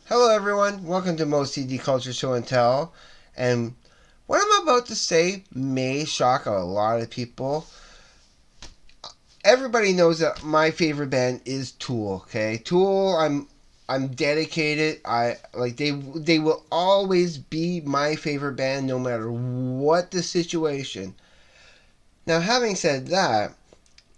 Hello everyone, welcome to Moe'S CD Culture Show and Tell. And what I'm about to say may shock a lot of people. Everybody knows that my favorite band is Tool, okay? Tool, I'm dedicated. They will always be my favorite band no matter what the situation. Now having said that,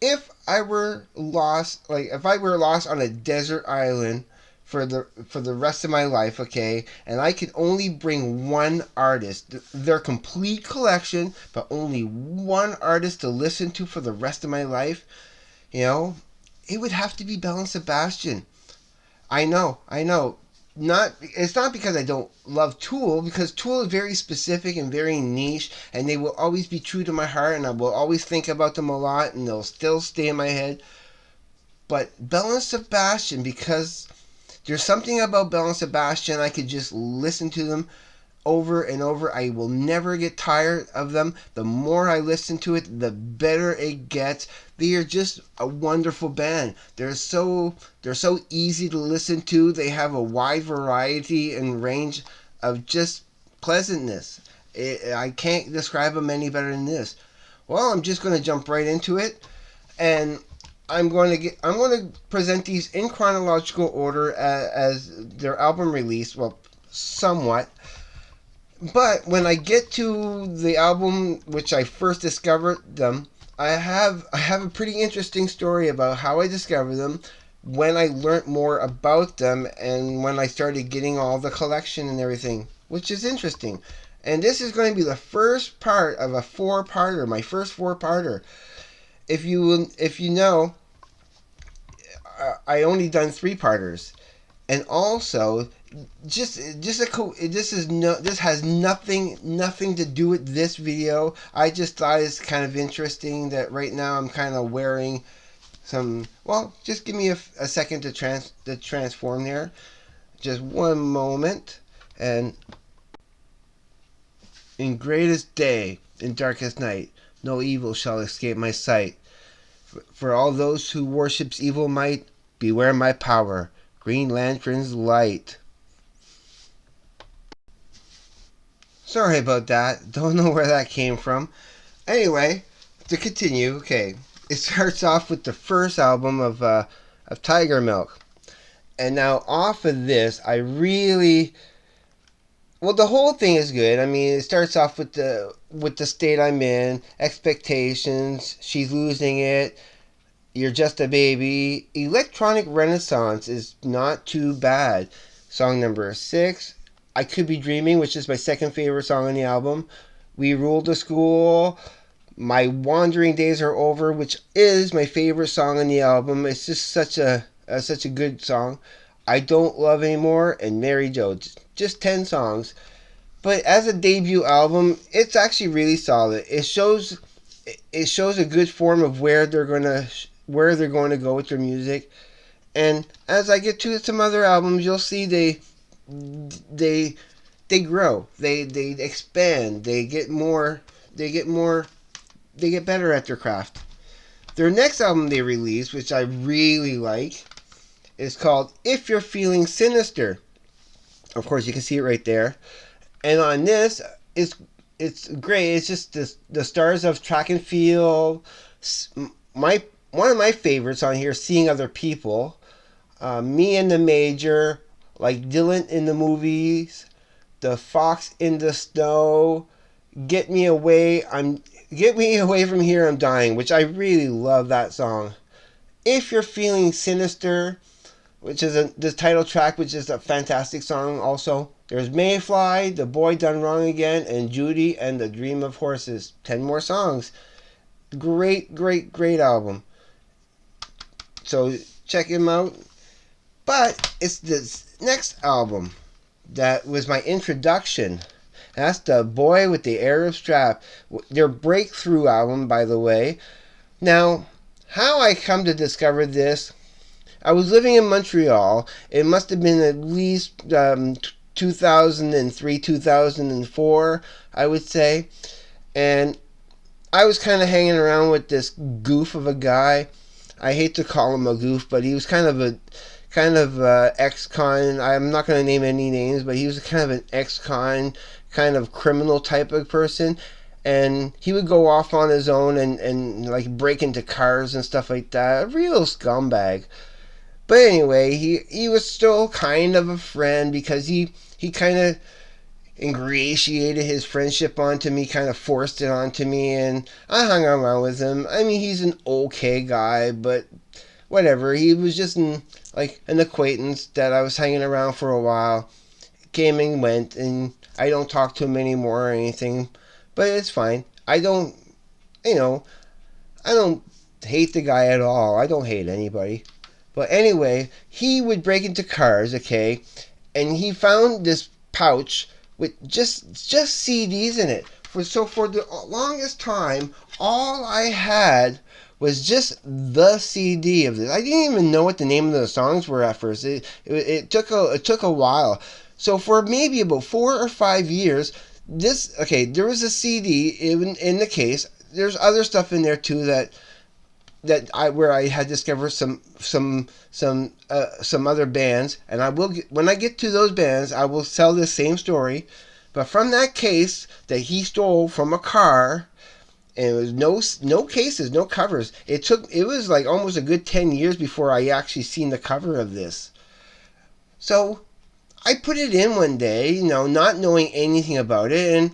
if I were lost on a desert island for the rest of my life, okay, and I could only bring one artist, their complete collection, but only one artist to listen to for the rest of my life, you know, it would have to be Belle Sebastian. I know. It's not because I don't love Tool, because Tool is very specific and very niche, and they will always be true to my heart, and I will always think about them a lot, and they'll still stay in my head. But Belle and Sebastian, because there's something about Belle and Sebastian, I could just listen to them over and over. I will never get tired of them. The more I listen to it, the better it gets. They are just a wonderful band. They're so easy to listen to. They have a wide variety and range of just pleasantness. I can't describe them any better than this. Well, I'm just going to jump right into it, and I'm going to present these in chronological order as their album release. Well, somewhat. But when I get to the album which I first discovered them, I have a pretty interesting story about how I discovered them, when I learned more about them, and when I started getting all the collection and everything, which is interesting. And this is going to be the first part of a four-parter, my first four-parter. If you know, I only done three-parters, and also this has nothing to do with this video. I just thought it's kind of interesting that right now I'm kind of wearing some. Well, just give me a second to transform there. Just one moment. And in greatest day, in darkest night, no evil shall escape my sight. For all those who worships evil might, beware my power, Green Lantern's light. Sorry about that. Don't know where that came from. Anyway, to continue, okay, it starts off with the first album of Tigermilk, and now off of this, the whole thing is good. I mean, it starts off with the state I'm in, expectations, she's losing it, you're just a baby. Electronic Renaissance is not too bad. Song number 6, I Could Be Dreaming, which is my second favorite song on the album. We Ruled the School. My Wandering Days Are Over, which is my favorite song on the album. It's just such a good song. I Don't Love Anymore, and Mary Jo. Just 10 songs. But as a debut album, it's actually really solid. It shows a good form of where they're going to go with their music. And as I get to some other albums, you'll see they grow, they expand, they get better at their craft. Their next album they released, which I really like, is called If You're Feeling Sinister. Of course, you can see it right there. And on this, it's great. It's just the stars of track and field. One of my favorites on here, Seeing Other People. Me in the Major, like Dylan in the Movies, The Fox in the Snow, Get Me Away from Here, I'm Dying, which I really love that song. If You're Feeling Sinister, which is the title track, which is a fantastic song also. There's Mayfly, The Boy Done Wrong Again, and Judy and the Dream of Horses. 10 more songs. Great album. So check him out. But it's this next album that was my introduction. That's The Boy with the Arab Strap. Their breakthrough album, by the way. Now, how I come to discover this, I was living in Montreal. It must have been at least 2003, 2004, I would say. And I was kind of hanging around with this goof of a guy. I hate to call him a goof, but he was kind of ex-con. I'm not going to name any names, but he was kind of an ex-con, kind of criminal type of person. And he would go off on his own and like break into cars and stuff like that. A real scumbag. But anyway, he was still kind of a friend because he kind of ingratiated his friendship onto me, kind of forced it onto me, and I hung around with him. I mean, he's an okay guy, but whatever. He was just like an acquaintance that I was hanging around for a while. Came and went, and I don't talk to him anymore or anything. But it's fine. You know, I don't hate the guy at all. I don't hate anybody. But anyway, he would break into cars, okay, and he found this pouch with just CDs in it. For the longest time, all I had was just the CD of this. I didn't even know what the name of the songs were at first. It took a while. So for maybe about 4 or 5 years, there was a CD in the case. There's other stuff in there too where I had discovered some other bands, and when I get to those bands, I will tell this same story. But from that case that he stole from a car, and it was no cases, no covers. It was like almost a good 10 years before I actually seen the cover of this. So I put it in one day, not knowing anything about it, and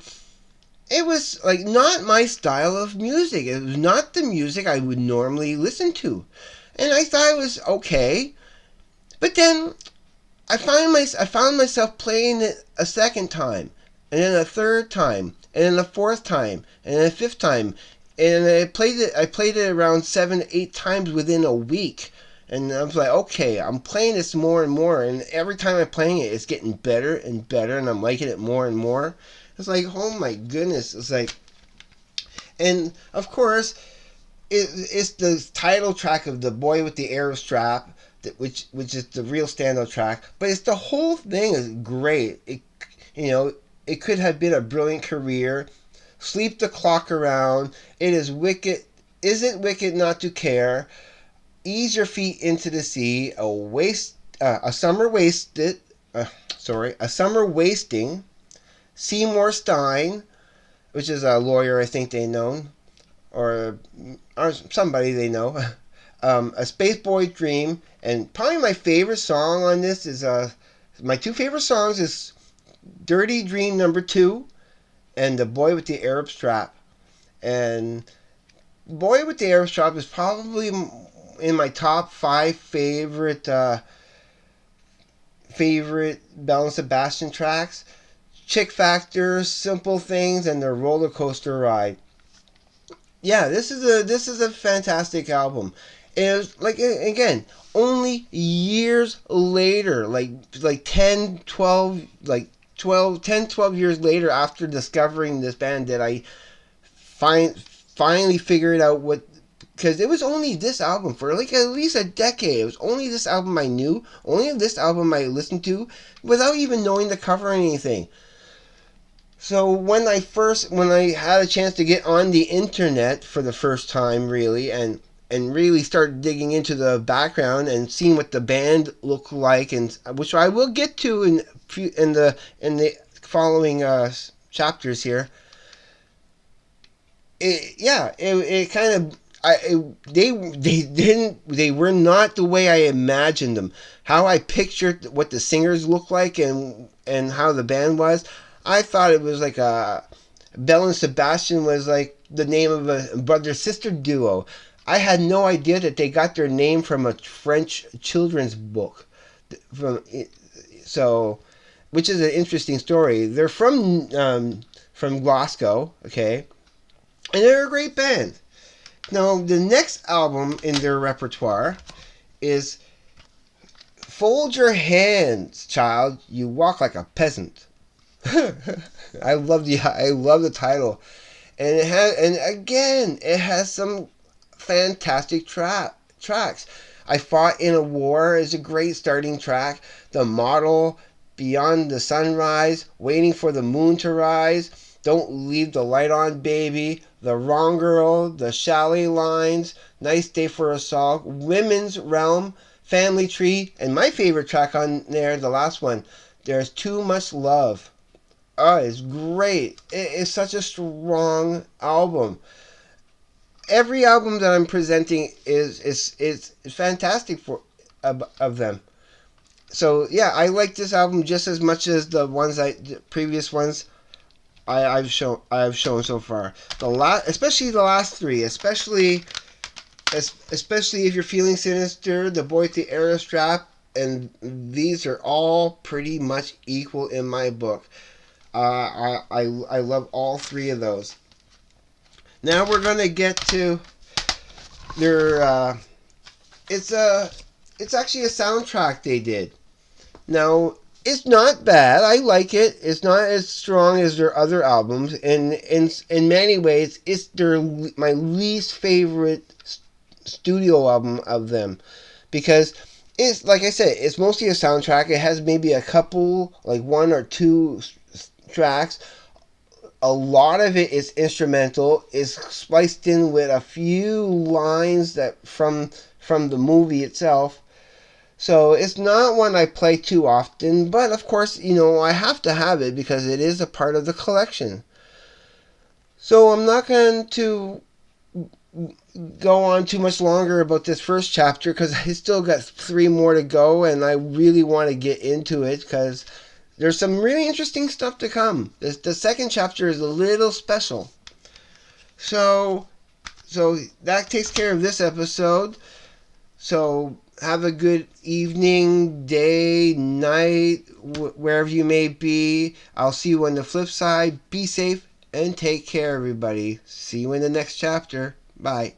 it was like not my style of music. It was not the music I would normally listen to. And I thought it was okay. But then I found myself playing it a second time, and then a third time, and then a fourth time, and then a fifth time. And I played it around 7 to 8 times within a week. And I was like, okay, I'm playing this more and more, and every time I'm playing it, it's getting better and better, and I'm liking it more and more. It's like, oh my goodness. It's like, and of course, it's the title track of The Boy with the Arrow Strap, which is the real standout track. But the whole thing is great. It could have been a brilliant career. Sleep the Clock Around. It is wicked. Isn't wicked not to care. Ease Your Feet into the Sea. A summer wasted. A summer wasting. Seymour Stein, which is a lawyer I think they know, or somebody they know. A Space Boy Dream, and probably my favorite song on this is my two favorite songs is Dirty Dream Number 2 and The Boy with the Arab Strap. And Boy with the Arab Strap is probably in my top 5 favorite Belle Sebastian tracks. Chick Factor, Simple Things, and The Roller Coaster Ride. Yeah, this is a fantastic album. It was like, again, only years later, like 10, 12 years later after discovering this band, that I finally figured out because it was only this album for like at least a decade. It was only this album I knew, only this album I listened to without even knowing the cover or anything. So when I had a chance to get on the internet for the first time, really, and really start digging into the background and seeing what the band looked like, and which I will get to in the following chapters here. They were not the way I imagined them. How I pictured what the singers looked like and how the band was. I thought it was like Belle and Sebastian was like the name of a brother-sister duo. I had no idea that they got their name from a French children's book. Which is an interesting story. They're from Glasgow, okay, and they're a great band. Now, the next album in their repertoire is Fold Your Hands, Child, You Walk Like a Peasant. I love the title, and it has some fantastic tracks. I Fought in a War is a great starting track. The Model, Beyond the Sunrise, Waiting for the Moon to Rise, Don't Leave the Light On Baby, The Wrong Girl, The Chalet Lines, Nice Day for a Song, Women's Realm, Family Tree, and my favorite track on there, the last one, There's Too Much Love. Oh, it's great. It is such a strong album. Every album that I'm presenting is fantastic for of them. So yeah, I like this album just as much as the previous ones I've shown so far. Especially the last three, especially if you're feeling Sinister, The Boy with the Arrow Strap, and these are all pretty much equal in my book. I love all three of those. Now we're gonna get to their. It's actually a soundtrack they did. Now it's not bad. I like it. It's not as strong as their other albums, and in many ways, it's my least favorite studio album of them, because it's like I said, it's mostly a soundtrack. It has maybe a couple, like one or two tracks. A lot of it is instrumental. It's spliced in with a few lines that from the movie itself. So it's not one I play too often, but of course, I have to have it because it is a part of the collection. So I'm not going to go on too much longer about this first chapter because I still got 3 more to go, and I really want to get into it because there's some really interesting stuff to come. The second chapter is a little special. So that takes care of this episode. So have a good evening, day, night, wherever you may be. I'll see you on the flip side. Be safe and take care, everybody. See you in the next chapter. Bye.